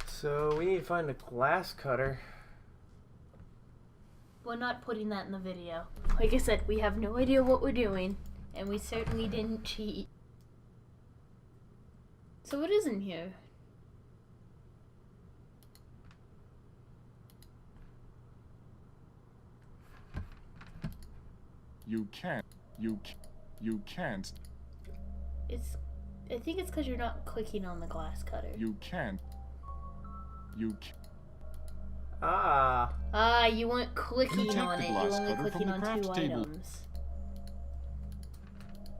So we need to find a glass cutter. We're not putting that in the video. Like I said, we have no idea what we're doing, and we certainly didn't cheat. So what is in here? You can't. You can't. I think it's because you're not clicking on the glass cutter. You can't. Ah, you weren't clicking on it. You were only cutter clicking from the on two craft table. items.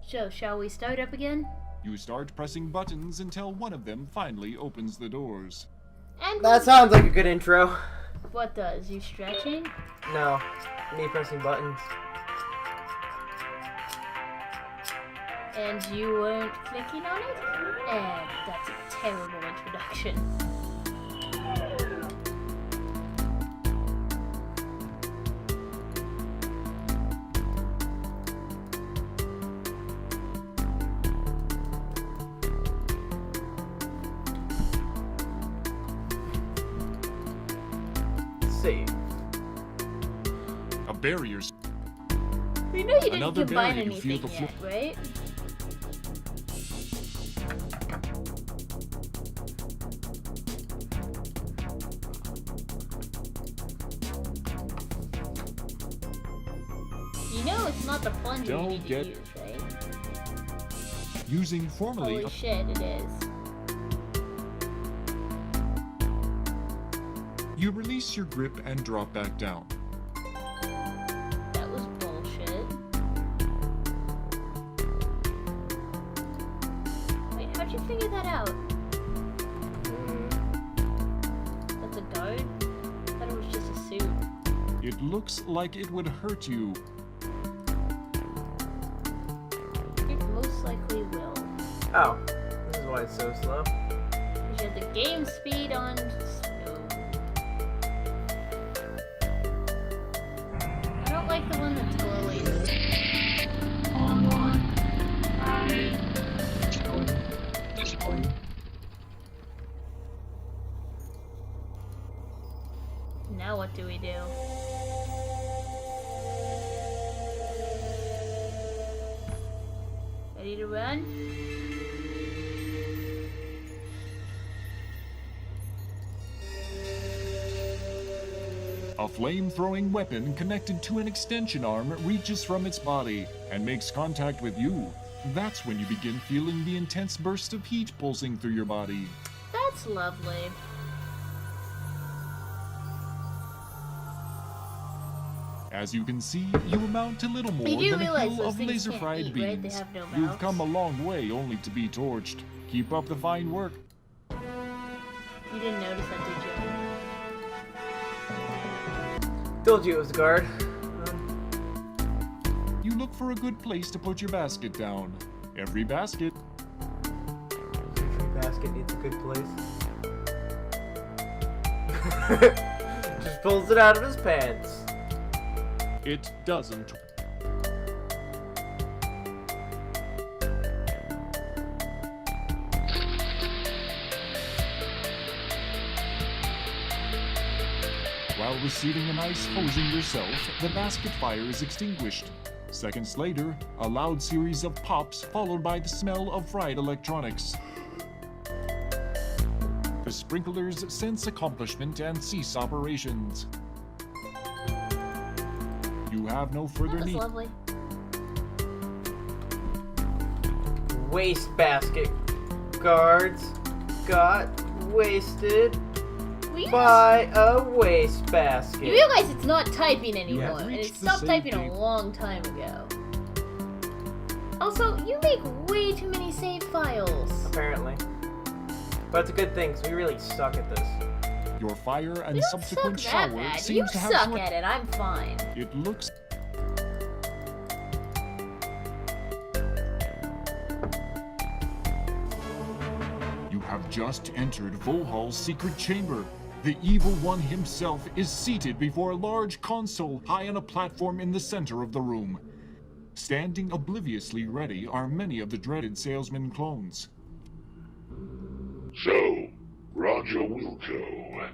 So, shall we start up again? You start pressing buttons until one of them finally opens the doors. And That sounds like a good intro. what does? You stretching? No, me pressing buttons. And you weren't clicking on it? And that's a terrible introduction. Save. A barrier's. We know you didn't Another combine barrier, you feel anything the yet, right? You know it's not the plunger you Don't need to get- use, right? Using formerly. Holy shit, it is. You release your grip and drop back down. That was bullshit. Wait, how'd you figure that out? That's a guard? I thought it was just a suit. It looks like it would hurt you. It most likely will. Oh, this is why it's so slow. Because you have the game speed on snow. I don't like the one that's glowing. Now what do we do? Ready to run? A flame-throwing weapon connected to an extension arm reaches from its body and makes contact with you. That's when you begin feeling the intense burst of heat pulsing through your body. That's lovely. As you can see, you amount to little more You do than a realize hill those of things laser-fried can't eat, right? They beans. have no You've mouths. come a long way only to be torched. Keep up the fine work. You didn't notice that, did you? Told you it was a guard. You look for a good place to put your basket down. Every basket. Every basket needs a good place. Just pulls it out of his pants. It doesn't. While receiving an ice hosing yourself, the basket fire is extinguished. Seconds later, a loud series of pops followed by the smell of fried electronics. The sprinklers sense accomplishment and cease operations. You have no further That was need. lovely. Wastebasket guards got wasted Will you by a wastebasket. You realize it's not typing anymore, and it reached the stopped save typing a date. long time ago. Also, you make way too many save files. Apparently. But it's a good thing, 'cause we really suck at this. Your fire and You don't subsequent suck that shower bad. seems You to have suck slipped. at it. I'm fine. It looks. You have just entered Vohaul's secret chamber. The evil one himself is seated before a large console high on a platform in the center of the room. Standing obliviously ready are many of the dreaded salesman clones. So, Roger Wilco,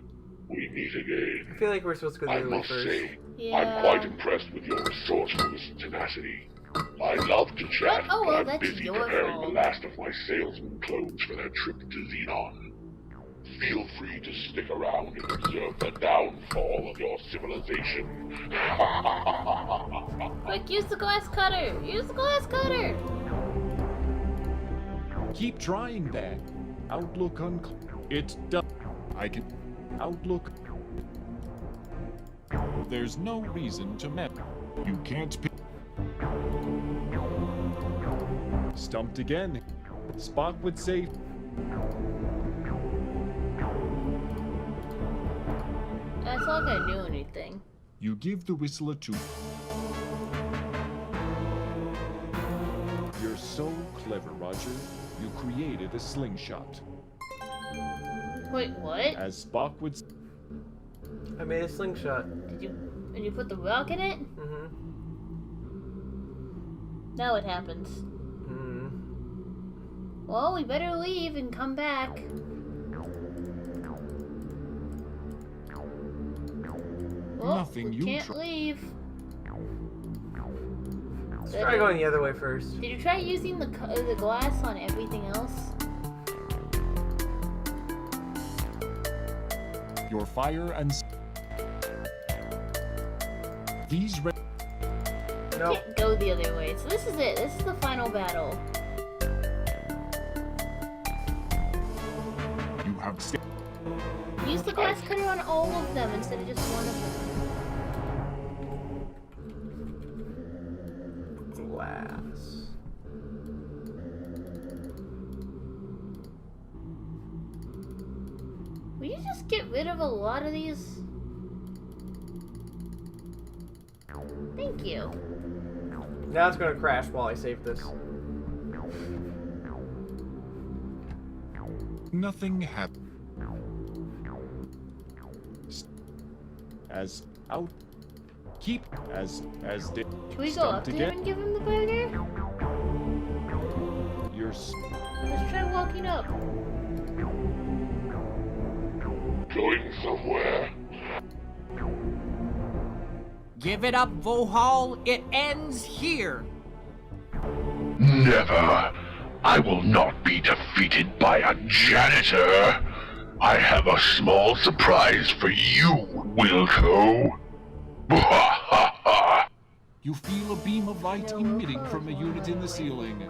we meet again. I feel like we're supposed to go I the other way must first. say, Yeah. I'm quite impressed with your resourcefulness and tenacity. I love to chat, Oh, well, but I'm that's busy your preparing fault. the last of my salesman clones for their trip to Xenon. Feel free to stick around and observe the downfall of your civilization. Quick, use the glass cutter! Use the glass cutter! Keep trying that. Outlook It's done. I can. Outlook. There's no reason to mess. You can't pick. Stumped again. Spock would say. That's not gonna do anything. You give the whistle a toot. You're so clever, Roger. You created a slingshot. Wait, what? As Spock would say. I made a slingshot. Did you put the rock in it? Mm-hmm. Now what happens? Mm-hmm. Well, we better leave and come back. Well, Nothing we you can't try. leave. Let's try going the other way first. Did you try using the glass on everything else? Your fire and. These red. Nope. Can't go the other way. So this is it. This is the final battle. You have. Use the glass cutter on all of them instead of just one of them. Glass. Will you just get rid of a lot of these? Thank you. Now it's gonna crash while I save this. Nothing happened. As out. Keep as did. Can we go up to him and give him the burger? You're. Let's try walking up. Going somewhere? Give it up, Vohaul. It ends here. Never. I will not be defeated by a janitor. I have a small surprise for you, Wilco. You feel a beam of light emitting from a unit in the ceiling.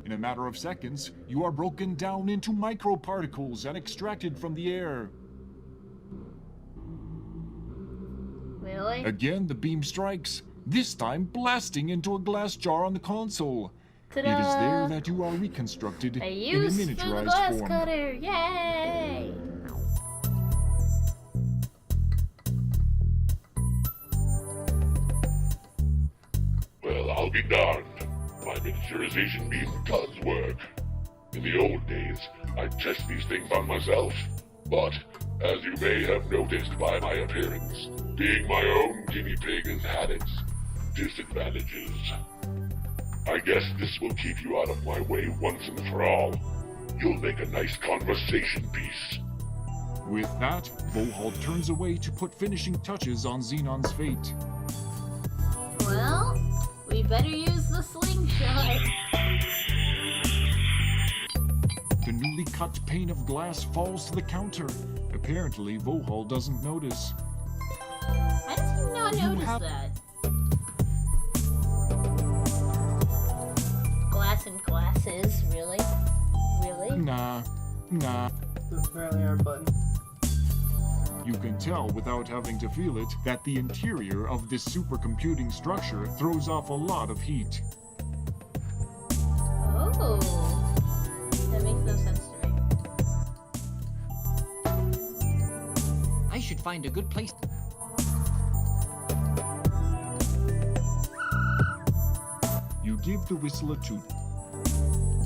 In a matter of seconds, you are broken down into microparticles and extracted from the air. Really? Again, the beam strikes, this time blasting into a glass jar on the console. Ta-da! It is there that you are reconstructed A in a use for the miniaturized glass form. cutter! Yay! Well, I'll be darned. My miniaturization beam does work. In the old days, I'd test these things on myself. But, as you may have noticed by my appearance, being my own guinea pig has had its disadvantages. I guess this will keep you out of my way once and for all. You'll make a nice conversation piece. With that, Vohaul turns away to put finishing touches on Xenon's fate. Well, we better use the slingshot. The newly cut pane of glass falls to the counter. Apparently, Vohaul doesn't notice. How does he not You notice have- that? Glass and glasses, really? Really? Nah. This is apparently our button. You can tell without having to feel it that the interior of this supercomputing structure throws off a lot of heat. Oh. That makes no sense to me. I should find a good place. You give the whistle a toot.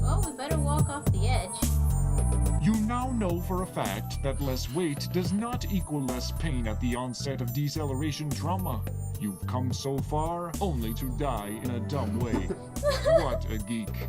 Well, we better walk off the edge. You now know for a fact that less weight does not equal less pain at the onset of deceleration trauma. You've come so far only to die in a dumb way. What a geek.